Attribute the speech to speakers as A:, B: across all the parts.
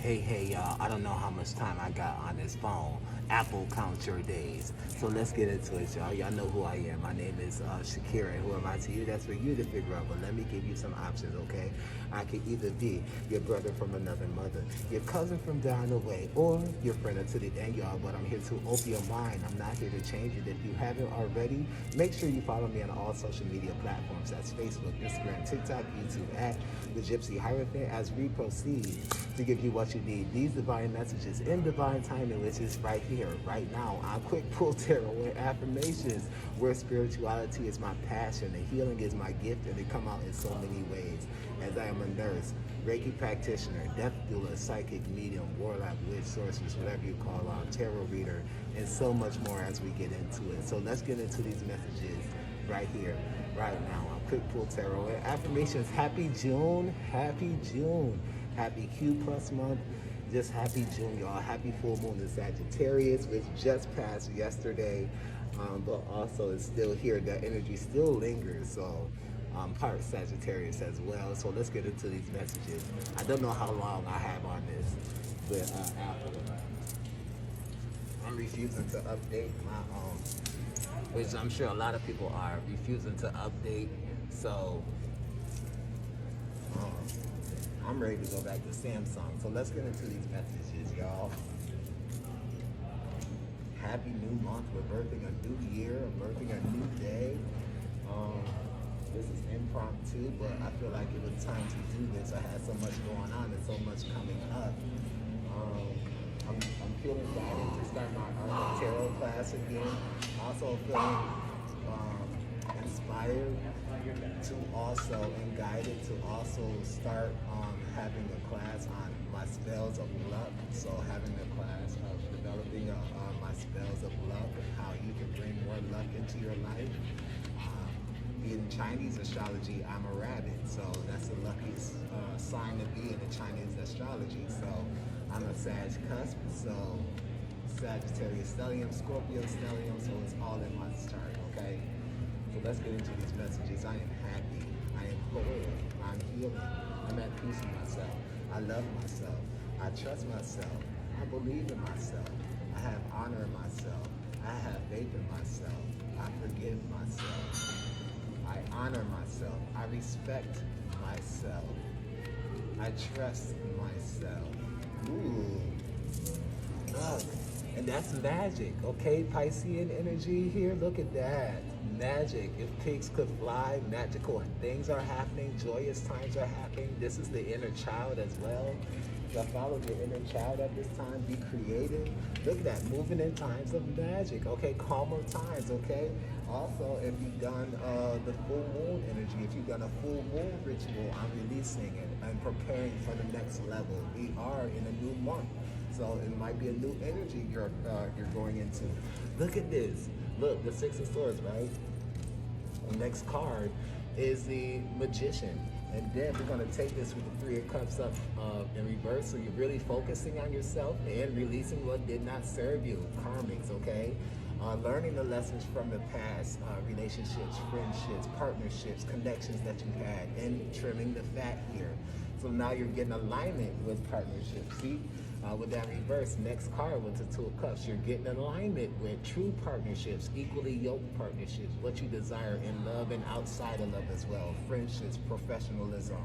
A: Hey, y'all, I don't know how much time I got on this phone. Apple counts your days. So let's get into it, y'all. Y'all know who I am. My name is Shakira. Who am I to you? That's for you to figure out. But let me give you some options, okay? I could either be your brother from another mother, your cousin from down the way, or your friend to the end, y'all. But I'm here to open your mind. I'm not here to change it. If you haven't already, make sure you follow me on all social media platforms. That's Facebook, Instagram, TikTok, YouTube, at the Gypsy Hierophant, as we proceed to give you what you need. These divine messages in divine timing, which is right here, right now, on Quick Pull Tarot with Affirmations, where spirituality is my passion and healing is my gift, and they come out in so many ways. As I am a nurse, Reiki practitioner, death doula, psychic, medium, warlock, witch, sorceress, whatever you call on, tarot reader, and so much more as we get into it. So let's get into these messages right here, right now. I'm Quick Pull Tarot and Affirmations. Happy June, happy June, happy Q+ month. Just happy June, y'all. Happy full moon in Sagittarius, which just passed yesterday, but also is still here. That energy still lingers, so part Sagittarius as well. So let's get into these messages. I don't know how long I have on this, but Apple, I'm refusing to update my which I'm sure a lot of people are refusing to update. So um, I'm ready to go back to Samsung. So let's get into these messages, y'all. Happy new month. We're birthing a new year, birthing a new day. This is impromptu, but I feel like it was time to do this. I had so much going on and so much coming up. I'm feeling guided to start my art tarot class again. Also feeling inspired to also and guided to also start having a class on my spells of luck. So having a class of developing my spells of luck, how you can bring more luck into your life. In Chinese astrology, I'm a rabbit, so that's the luckiest sign to be in the Chinese astrology. So I'm a Sag cusp, so Sagittarius stellium, Scorpio stellium, so it's all in my chart, okay? So let's get into these messages. I am happy, I am whole, I'm healing, I'm at peace with myself, I love myself, I trust myself, I believe in myself, I have honor in myself, I have faith in myself, I forgive myself, I honor myself, I respect myself, I trust myself. Ooh, look, and that's magic, okay? Piscean energy here, look at that. Magic. If pigs could fly, magical things are happening, joyous times are happening. This is the inner child as well. So follow your inner child at this time, be creative. Look at that, moving in times of magic, okay? Calmer times, okay? Also, if you've done the full moon energy, if you've done a full moon ritual, I'm releasing it and preparing for the next level. We are in a new month, so it might be a new energy you're going into. Look at this. Look, the Six of Swords, right? The next card is the Magician. And then we're going to take this with the Three of Cups up in reverse. So you're really focusing on yourself and releasing what did not serve you. Karmics, okay? Learning the lessons from the past, relationships, friendships, partnerships, connections that you had, and trimming the fat here. So now you're getting alignment with partnerships. See? With that reverse, next card with the Two of Cups, you're getting alignment with true partnerships, equally yoked partnerships, what you desire in love and outside of love as well, friendships, professionalism,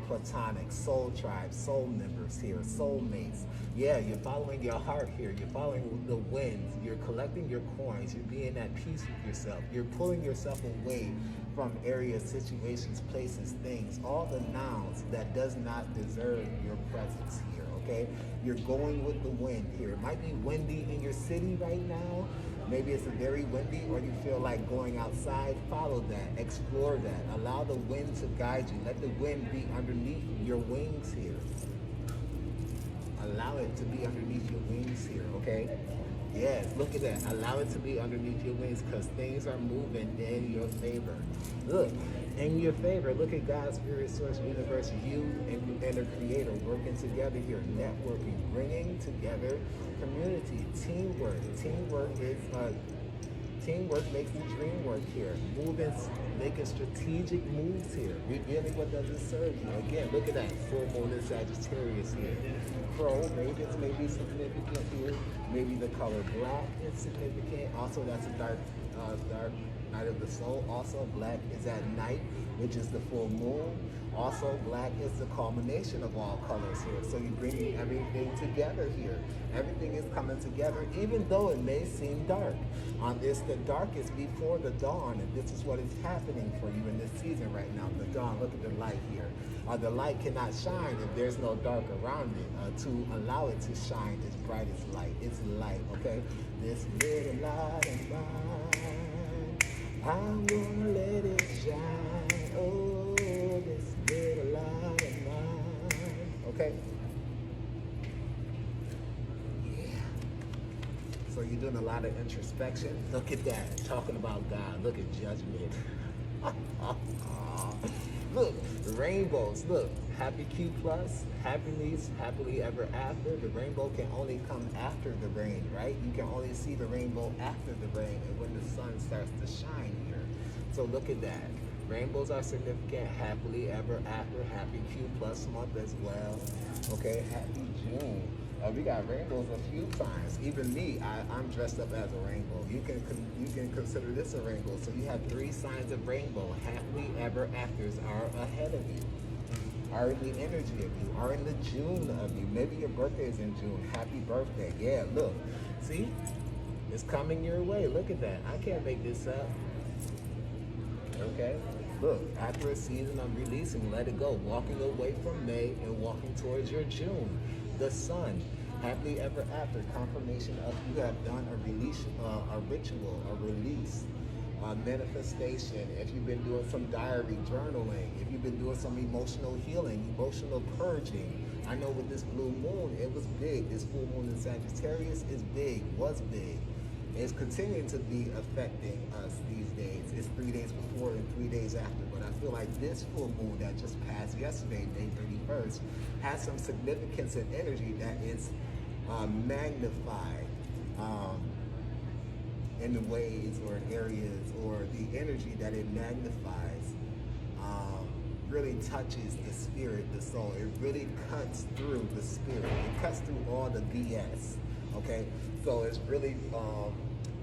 A: platonic, soul tribes, soul members here, soulmates. Yeah, you're following your heart here, you're following the winds, you're collecting your coins, you're being at peace with yourself, you're pulling yourself away from areas, situations, places, things, all the nouns that does not deserve your presence here. Okay, you're going with the wind here. It might be windy in your city right now. Maybe it's very windy, or you feel like going outside. Follow that, explore that. Allow the wind to guide you. Let the wind be underneath your wings here. Allow it to be underneath your wings here, okay? Yes, look at that. Allow it to be underneath your wings, because things are moving in your favor. Look, in your favor. Look at God, Spirit, Source, Universe, you and the Creator working together here, networking, bringing together community, teamwork. Teamwork is Teamwork makes the dream work here. Moving, making strategic moves here. Revealing what doesn't serve you. Again, look at that. Full moon in Sagittarius here. Crow, ravens may be significant here. Maybe the color black is significant. Also, that's a dark night of the soul. Also, black is at night, which is the full moon. Also, black is the culmination of all colors here. So you're bringing everything together here. Everything is coming together, even though it may seem dark. It's the darkest before the dawn, and this is what is happening for you in this season right now. The dawn, look at the light here. The light cannot shine if there's no dark around it. To allow it to shine as bright as light. It's light, okay? This little light of mine, I'm gonna let it shine. Oh, this little light of mine. Okay? Yeah. So you're doing a lot of introspection. Look at that. Talking about God. Look at judgment. Look, the rainbows. Look, happy Q+, happiness, happily ever after. The rainbow can only come after the rain, right? You can only see the rainbow after the rain and when the sun starts to shine here. So look at that. Rainbows are significant, happily ever after, happy Q+ month as well. Okay, happy June. We got rainbows a few times. Even me, I'm dressed up as a rainbow. You can consider this a rainbow. So you have 3 signs of rainbow. Happily ever afters are ahead of you, are in the energy of you, are in the June of you. Maybe your birthday is in June. Happy birthday. Yeah, look. See? It's coming your way. Look at that. I can't make this up. Okay? Look, after a season of releasing, let it go. Walking away from May and walking towards your June. The sun, happily ever after, confirmation of you have done a release, a ritual, a release, a manifestation. If you've been doing some diary journaling, if you've been doing some emotional healing, emotional purging. I know with this blue moon, it was big. This full moon in Sagittarius is big, was big. It's continuing to be affecting us these days. It's 3 days before and 3 days after, but I feel like this full moon that just passed yesterday, May 31st, has some significance and energy that is magnified in the ways or in areas, or the energy that it magnifies really touches the spirit, the soul. It really cuts through the spirit. It cuts through all the BS. Okay, so it's really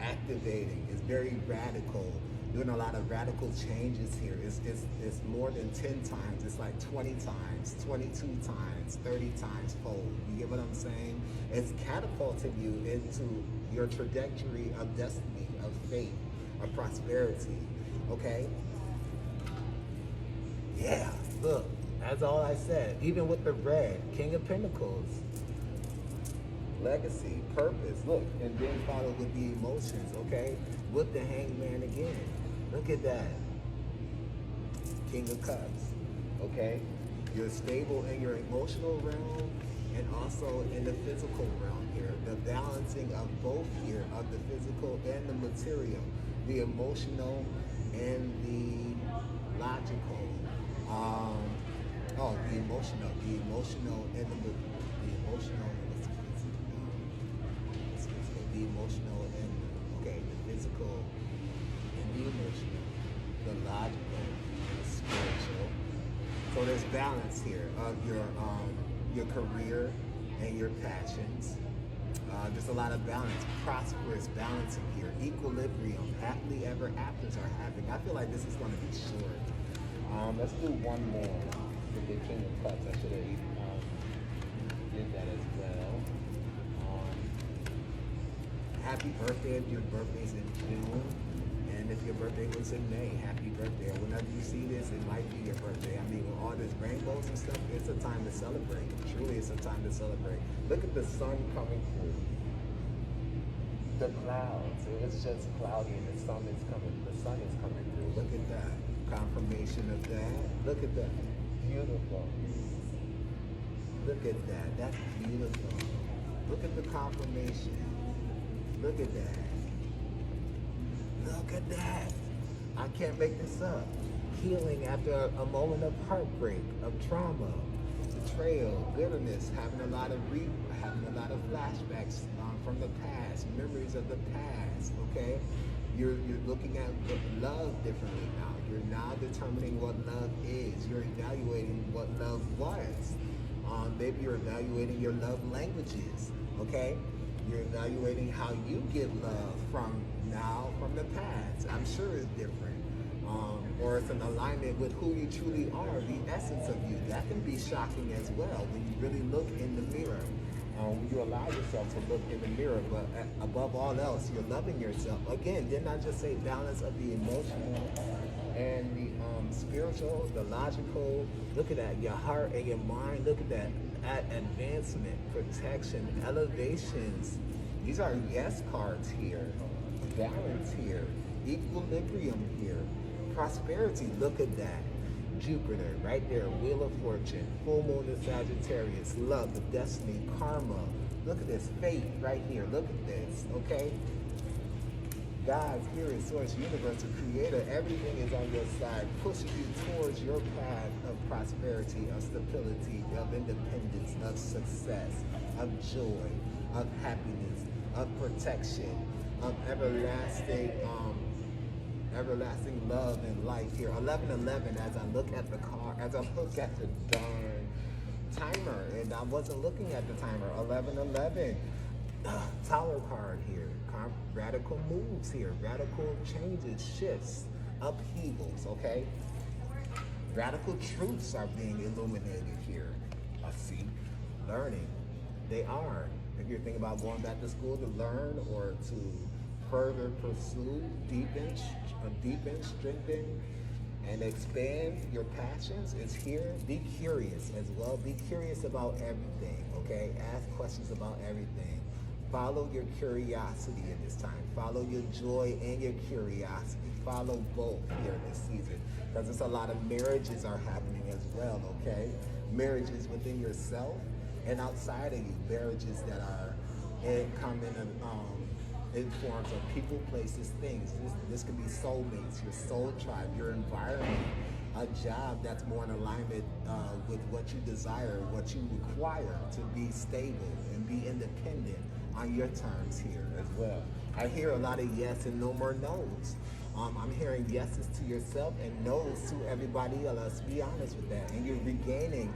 A: activating. It's very radical. Doing a lot of radical changes here. It's more than 10 times. It's like 20 times, 22 times, 30 times fold. You get what I'm saying? It's catapulting you into your trajectory of destiny, of faith, of prosperity. Okay? Yeah, look, that's all I said. Even with the red, King of Pentacles. Legacy, purpose, look, and then follow with the emotions, okay? With the Hangman again. Look at that. King of Cups, okay? You're stable in your emotional realm and also in the physical realm here. The balancing of both here, of the physical and the material. The emotional and the logical. The emotional and the emotional. The emotional and the physical and the emotional, the logical and the spiritual. So there's balance here of your career and your passions. There's a lot of balance, prosperous balancing here, equilibrium, happily ever afters are happening. I feel like this is going to be short. Let's do one more with the King of Cups. I should have did that as well. Happy birthday if your birthday's in June, and if your birthday was in May, happy birthday. Or whenever you see this, it might be your birthday. I mean, with all this rainbows and stuff, it's a time to celebrate. Truly, it's a time to celebrate. Look at the sun coming through. The clouds, it's just cloudy and the sun is coming through. Look at that. Confirmation of that. Look at that. Beautiful. Look at that. That's beautiful. Look at the confirmation. Look at that. Look at that. I can't make this up. Healing after a moment of heartbreak, of trauma, betrayal, bitterness, having a lot of flashbacks from the past, memories of the past, okay? You're looking at love differently now. You're now determining what love is. You're evaluating what love was. Maybe you're evaluating your love languages. Okay, you're evaluating how you give love from now, from the past. I'm sure it's different. Or it's an alignment with who you truly are, the essence of you. That can be shocking as well when you really look in the mirror. When you allow yourself to look in the mirror, but above all else, you're loving yourself. Again, didn't I just say balance of the emotional and the spiritual, the logical? Look at that, your heart and your mind. Look at that, advancement, protection, elevations. These are yes cards here. Balance here, equilibrium here, prosperity. Look at that. Jupiter, right there, Wheel of Fortune, full moon in Sagittarius, love, the destiny, karma. Look at this, fate, right here. Look at this, okay? God, Spirit, Source, Universe, the Creator, everything is on your side, pushing you towards your path of prosperity, of stability, of independence, of success, of joy, of happiness, of protection, of everlasting love and life here. 1111, as I look at the car, as I look at the darn timer, and I wasn't looking at the timer. 1111, Tower card here. Radical moves here. Radical changes, shifts, upheavals, okay? Radical truths are being illuminated here. I see. Learning. They are. If you're thinking about going back to school to learn or to further pursue, deepen, strengthen, and expand your passions, is here. Be curious as well. Be curious about everything, okay? Ask questions about everything. Follow your curiosity in this time. Follow your joy and your curiosity. Follow both here this season, because it's a lot of marriages are happening as well, okay? Marriages within yourself and outside of you. Marriages that are in forms of people, places, things. This could be soulmates, your soul tribe, your environment, a job that's more in alignment with what you desire, what you require to be stable and be independent on your terms here as well. I hear a lot of yes and no more no's. I'm hearing yeses to yourself and no's to everybody else. Be honest with that, and you're regaining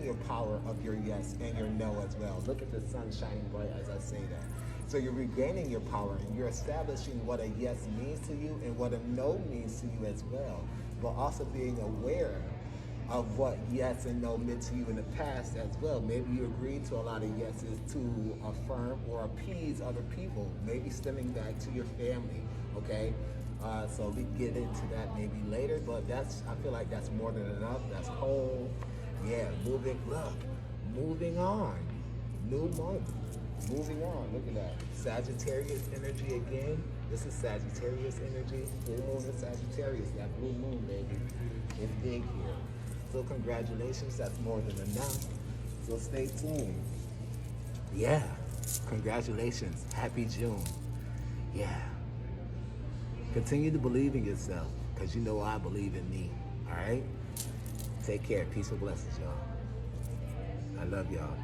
A: your power of your yes and your no as well. Look at the sun shining bright as I say that. So you're regaining your power and you're establishing what a yes means to you and what a no means to you as well. But also being aware of what yes and no meant to you in the past as well. Maybe you agreed to a lot of yeses to affirm or appease other people, maybe stemming back to your family, okay? So we can get into that maybe later, but I feel like that's more than enough. That's whole. Yeah, moving on. New month. Moving on, look at that. Sagittarius energy again. This is Sagittarius energy. Full moon in Sagittarius, that blue moon, baby. It's big here. So congratulations, that's more than enough. So stay tuned. Yeah, congratulations. Happy June. Yeah. Continue to believe in yourself, because you know I believe in me. All right? Take care. Peace and blessings, y'all. I love y'all.